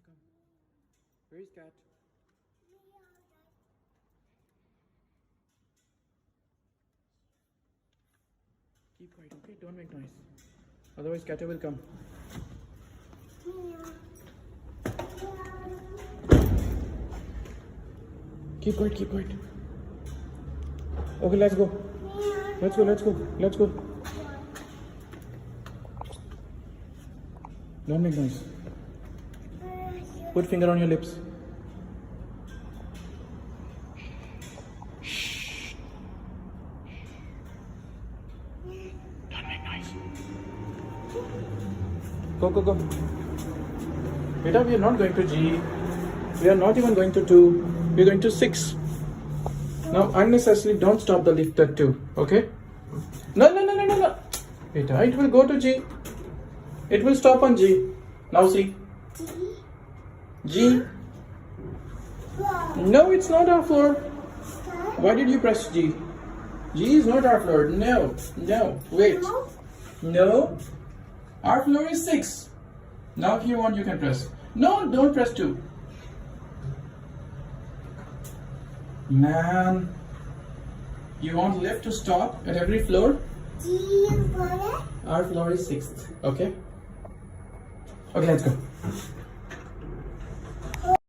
come. Where is cat? Keep quiet, okay? Don't make noise. Otherwise, cat will come. Keep quiet, keep quiet. Okay, let's go. Let's go, let's go, let's go. Don't make noise. Put finger on your lips. Shh. Don't make noise. Go, go, go. Beta, we are not going to G. We are not even going to 2. We are going to 6. Now, unnecessarily, don't stop the lift at 2. Okay? No, no, no, no, no, no. Beta, it will go to G. It will stop on G. Now see. G. No, it's not our floor. Why did you press G? G is not our floor. No, no, wait. No. Our floor is 6. Now if you want, you can press. No, don't press 2. Man. You want lift to stop at every floor? Our floor is 6th. Okay? Okay, let's go.